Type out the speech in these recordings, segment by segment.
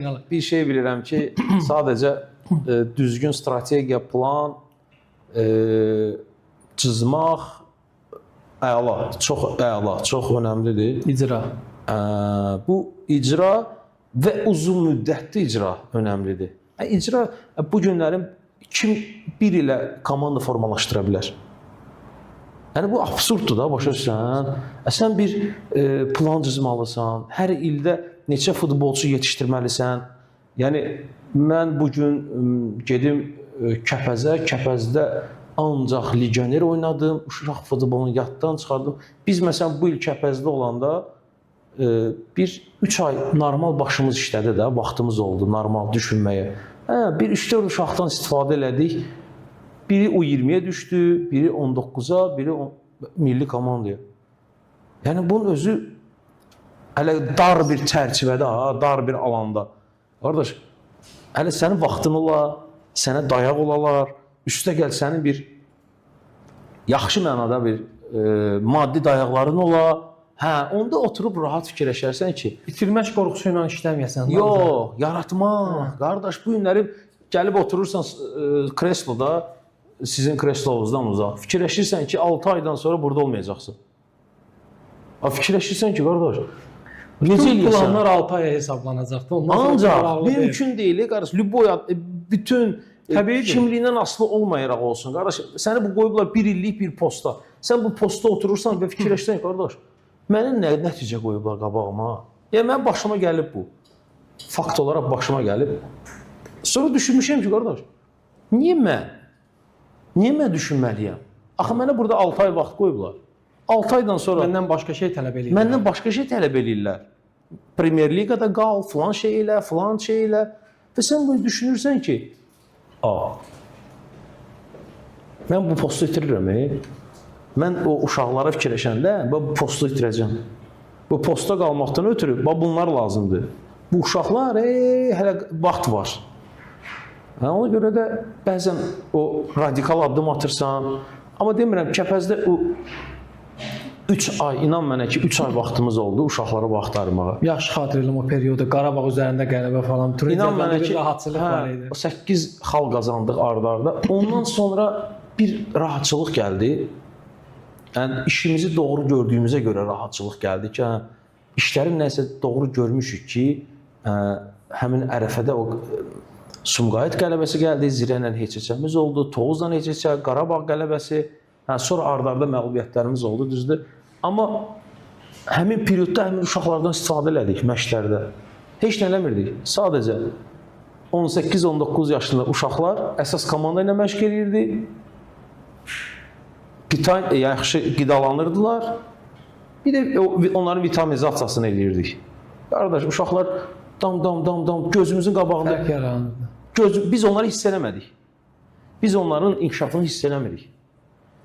Bir şey bilirəm ki, sadəcə düzgün strategiya, plan, cızmaq əla, çox önəmlidir. İcra. Bu icra və uzun müddətli icra önəmlidir. İcra bu günlərin kim bir ilə komanda formalaşdıra bilər? Yəni bu absurddur da, başa düşürsən? Sən bir plan cızmalısan, hər ildə neçə futbolçu yetişdirməlisən. Yəni mən bu gün gedim Kəpəzdə ancaq legioner oynadım, uşaq futbolunu yaddan çıxardım. Biz məsələn bu il Kəpəzdə olanda bir 3 ay normal başımız işlədi də, vaxtımız oldu normal düşünməyə. Bir 3-4 uşaqdan istifadə elədik. Biri U20-yə düşdü, biri 19-a, biri milli komandaya. Yəni bunun özü hələ dar bir çərçivədə, dar bir alanda. Qardaş, hələ sənin vaxtın ola, sənə dayaq olalar, üstə gəl sənin bir yaxşı mənada bir maddi dayaqların ola. Onda oturub rahat fikirləşərsən ki, bitirmək qorxusu ilə işləməyəsən. Yox, yaratmaq. Qardaş, bu günləri gəlib oturursan kresloda, sizin kreslovuzdan uzaq. Fikirləşirsən ki, 6 aydan sonra burada olmayacaqsın. Fikirləşirsən ki, qardaş, necə eləyəsən? Planlar 6 aya hesablanacaqdı. Ancaq mümkün deyil, qardaş. Bütün kimliyindən asılı olmayaraq olsun. Qardaş, səni bu qoyublar 1 illik bir posta. Sən bu posta oturursan və fikirləşirsən ki, qardaş, mənim nə nəticə qoyublar qabağıma? Yəni, mənim başıma gəlib bu. Fakt olaraq başıma gəlib. Sonra düşünmüşəm ki, qardaş, niyə mən düşünməliyəm? Axı, mənə burada 6 ay vaxt qoyublar. 6 aydan sonra... Məndən başqa şey tələb eləyirlər. Məndən başqa şey tələb eləyirlər. Premier Ligada qal, filan şey elə. Və sən bunu düşünürsən ki, mən bu postu itirirəm. Mən o uşaqlara fikirləşəndə bu postu itirəcəm. Bu posta qalmaqdan ötürü bunlar lazımdır. Bu uşaqlar hələ vaxt var. Ona görə də bəzən o radikal addım atırsan. Amma demirəm, Kəpəzdə o 3 ay, inan mənə ki, 3 ay vaxtımız oldu uşaqlara vaxt ayırmağa. Yaxşı xatırlayıram o periodu, Qarabağ üzərində qələbə falan. İnan mənə ki, rahatçılıq var idi. 8 xal qazandıq arda-arda. Ondan sonra bir rahatçılıq gəldi. Yəni, işimizi doğru gördüyümüzə görə rahatçılıq gəldi ki, işləri nəsə doğru görmüşük ki, həmin ərəfədə o Sumqayıt qələbəsi gəldi, Zirə ilə heç-heçəmiz oldu, Tovuzla heç-heçə, Qarabağ qələbəsi, sonra arda-arda məğlubiyyətlərimiz oldu, düzdür. Amma həmin periodda həmin uşaqlardan istifadə elədik məşqlərdə. Heç nə eləmirdik, sadəcə 18-19 yaşında uşaqlar əsas komanda ilə məşq edirdi. Yaxşı qidalanırdılar. Bir də onların vitamizasiyasını edirdik. Qardaş, uşaqlar dam, gözümüzün qabağında. Fərq yaranırdı. Biz onları hiss eləmədik. Biz onların inkişafını hiss eləmirik.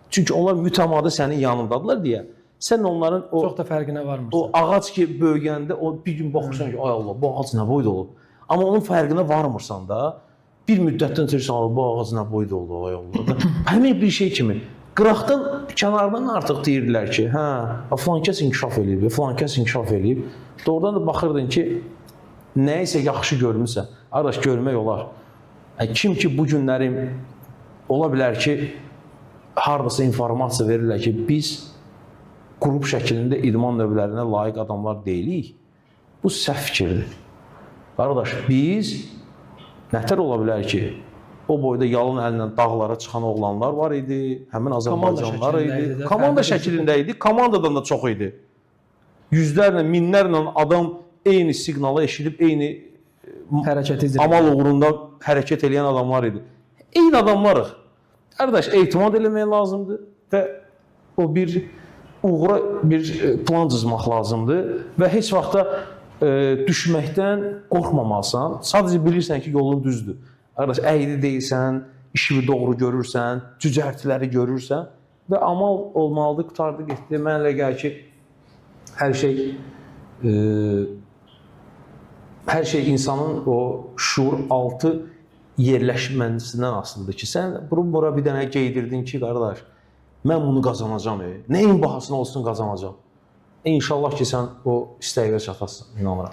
Çünki onlar mütəmadi sənin yanındadılar deyə, sən onların çox da fərqinə varmırsan. O ağac ki, böyüyəndə bir gün baxırsan ki, ay Allah, bu ağac nə boyda olub. Amma onun fərqinə varmırsan da, bir müddətdən deyirsən, bu ağac nə boyda oldu, ay Allah. Həmin bir şey kimi. Qıraqdan, kənardan artıq deyirdilər ki, filan kəs inkişaf eləyib, filan kəs inkişaf eləyib. Doğrudan da baxırdın ki, nəyisə yaxşı görmüsən. Qardaş, görmək olar. Kim ki, bu günlərim ola bilər ki, haradasa informasiya verirlər ki, biz qrup şəklində idman növlərinə layiq adamlar deyilik. Bu səhv fikirdir. Qardaş, biz nətər ola bilər ki, o boyda yalın əllə dağlara çıxan oğlanlar var idi, həmin Azərbaycanlılar idi. Komanda şəklində idi, komandadan da çox idi. Yüzlərlə, minlərlə adam eyni siqnalı eşidib, eyni amal uğrunda hərəkət edən adamlar idi. Eyni adamlarıq. Qardaş, etimad eləmək lazımdır və o bir uğura bir plan cızmaq lazımdır və heç vaxtda düşməkdən qorxmamalısan. Sadəcə bilirsən ki, yolun düzdür. Qardaş, əyri deyilsən, işini doğru görürsən, cücərtiləri görürsən və amal olmalıdır, qutardı, getdi. Mən elə gəl ki, hər şey insanın o şuur altı yerləşməsindən asılıdır ki, sən bura bir dənə geydirdin ki, qardaş, mən bunu qazanacam, nəyin bahasına olsun qazanacam. İnşallah ki, sən o istəyə çatasın, inanıram.